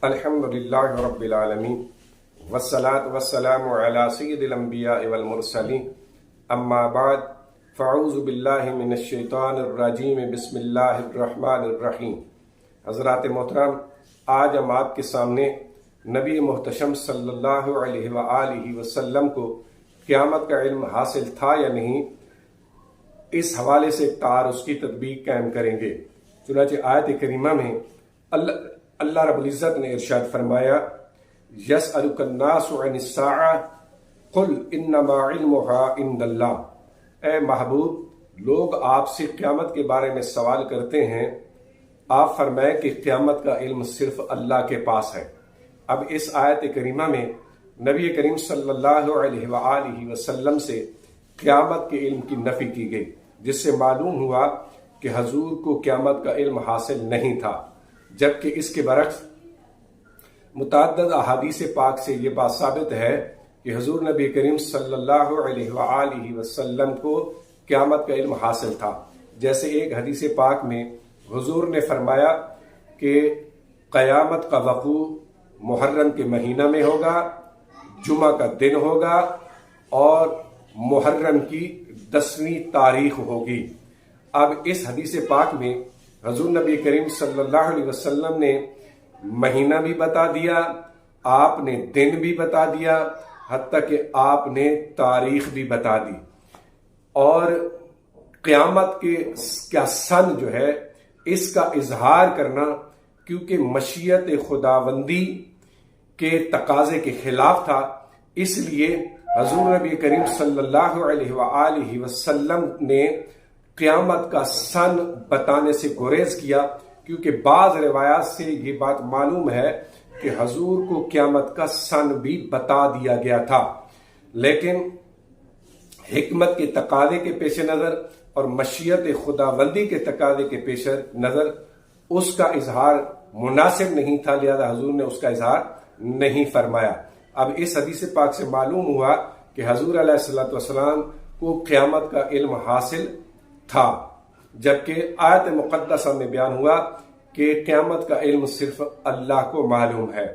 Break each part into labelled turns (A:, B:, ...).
A: الحمدللہ رب العالمین والصلاة والسلام علی سید الانبیاء والمرسلین اما بعد فاعوذ باللہ من الشیطان الرجیم بسم اللہ الرحمن الرحیم۔ حضرات محترم، آج ہم آپ کے سامنے نبی محتشم صلی اللہ علیہ وآلہ وسلم کو قیامت کا علم حاصل تھا یا نہیں، اس حوالے سے تعارض کی تطبیق قائم کریں گے۔ چنانچہ آیت کریمہ میں اللہ رب العزت نے ارشاد فرمایا، یسألک الناس عن الساعہ قل انما علمها عند اللہ۔ اے محبوب، لوگ آپ سے قیامت کے بارے میں سوال کرتے ہیں، آپ فرمائیں کہ قیامت کا علم صرف اللہ کے پاس ہے۔ اب اس آیت کریمہ میں نبی کریم صلی اللہ علیہ وآلہ وسلم سے قیامت کے علم کی نفی کی گئی، جس سے معلوم ہوا کہ حضور کو قیامت کا علم حاصل نہیں تھا، جبکہ اس کے برعکس متعدد احادیث پاک سے یہ بات ثابت ہے کہ حضور نبی کریم صلی اللہ علیہ وآلہ وسلم کو قیامت کا علم حاصل تھا۔ جیسے ایک حدیث پاک میں حضور نے فرمایا کہ قیامت کا وقوع محرم کے مہینہ میں ہوگا، جمعہ کا دن ہوگا اور محرم کی 10ویں تاریخ ہوگی۔ اب اس حدیث پاک میں حضور نبی کریم صلی اللہ علیہ وسلم نے مہینہ بھی بتا دیا، آپ نے دن بھی بتا دیا، حتیٰ کہ آپ نے تاریخ بھی بتا دی، اور قیامت کے کیا سن جو ہے اس کا اظہار کرنا کیونکہ مشیت خداوندی کے تقاضے کے خلاف تھا، اس لیے حضور نبی کریم صلی اللہ علیہ وآلہ وسلم نے قیامت کا سن بتانے سے گریز کیا، کیونکہ بعض روایات سے یہ بات معلوم ہے کہ حضور کو قیامت کا سن بھی بتا دیا گیا تھا، لیکن حکمت کے تقاضے کے پیش نظر اور مشیت خداوندی کے تقاضے کے پیش نظر اس کا اظہار مناسب نہیں تھا، لہذا حضور نے اس کا اظہار نہیں فرمایا۔ اب اس حدیث پاک سے معلوم ہوا کہ حضور علیہ الصلوۃ والسلام کو قیامت کا علم حاصل تھا، جبکہ آیت مقدسہ میں بیان ہوا کہ قیامت کا علم صرف اللہ کو معلوم ہے۔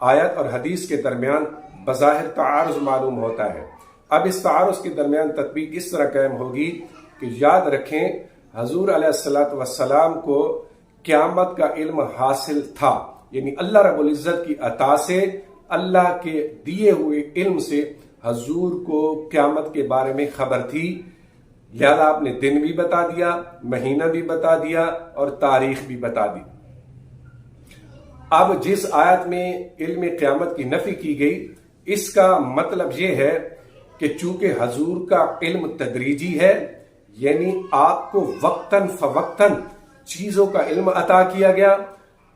A: آیت اور حدیث کے درمیان بظاہر تعارض معلوم ہوتا ہے۔ اب اس تعارض کے درمیان تطبیق اس طرح قائم ہوگی کہ یاد رکھیں حضور علیہ الصلوۃ والسلام کو قیامت کا علم حاصل تھا، یعنی اللہ رب العزت کی عطا سے، اللہ کے دیے ہوئے علم سے حضور کو قیامت کے بارے میں خبر تھی، لہذا آپ نے دن بھی بتا دیا، مہینہ بھی بتا دیا اور تاریخ بھی بتا دی۔ اب جس آیت میں علم قیامت کی نفی کی گئی، اس کا مطلب یہ ہے کہ چونکہ حضور کا علم تدریجی ہے، یعنی آپ کو وقتاً فوقتاً چیزوں کا علم عطا کیا گیا،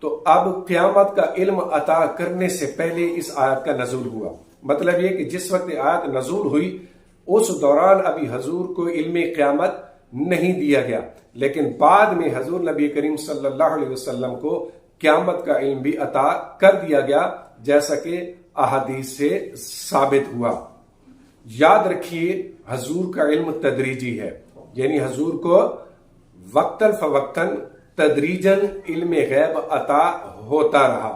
A: تو اب قیامت کا علم عطا کرنے سے پہلے اس آیت کا نزول ہوا۔ مطلب یہ کہ جس وقت آیت نزول ہوئی اس دوران ابھی حضور کو علم قیامت نہیں دیا گیا، لیکن بعد میں حضور نبی کریم صلی اللہ علیہ وسلم کو قیامت کا علم بھی عطا کر دیا گیا، جیسا کہ احادیث سے ثابت ہوا۔ یاد رکھیے حضور کا علم تدریجی ہے، یعنی حضور کو وقتاً فوقتاً تدریجاً علم غیب عطا ہوتا رہا۔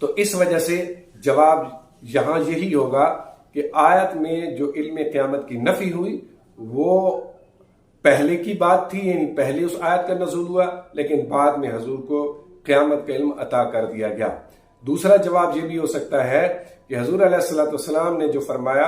A: تو اس وجہ سے جواب یہاں یہی ہوگا کہ آیت میں جو علم قیامت کی نفی ہوئی وہ پہلے کی بات تھی، یعنی پہلے اس آیت کا نزول ہوا، لیکن بعد میں حضور کو قیامت کا علم عطا کر دیا گیا۔ دوسرا جواب یہ بھی ہو سکتا ہے کہ حضور علیہ الصلوۃ والسلام نے جو فرمایا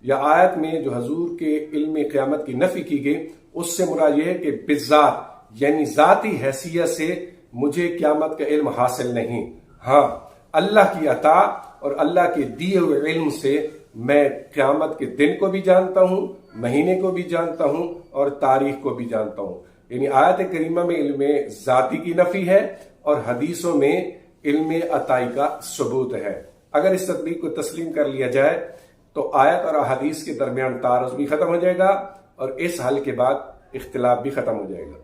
A: یا آیت میں جو حضور کے علم قیامت کی نفی کی گئی، اس سے مراد یہ ہے کہ بالذات یعنی ذاتی حیثیت سے مجھے قیامت کا علم حاصل نہیں، ہاں اللہ کی عطا اور اللہ کے دیے ہوئے علم سے میں قیامت کے دن کو بھی جانتا ہوں، مہینے کو بھی جانتا ہوں اور تاریخ کو بھی جانتا ہوں۔ یعنی آیت کریمہ میں علم ذاتی کی نفی ہے اور حدیثوں میں علم عطائی کا ثبوت ہے۔ اگر اس تطبیق کو تسلیم کر لیا جائے تو آیت اور احادیث کے درمیان تعارض بھی ختم ہو جائے گا اور اس حل کے بعد اختلاف بھی ختم ہو جائے گا۔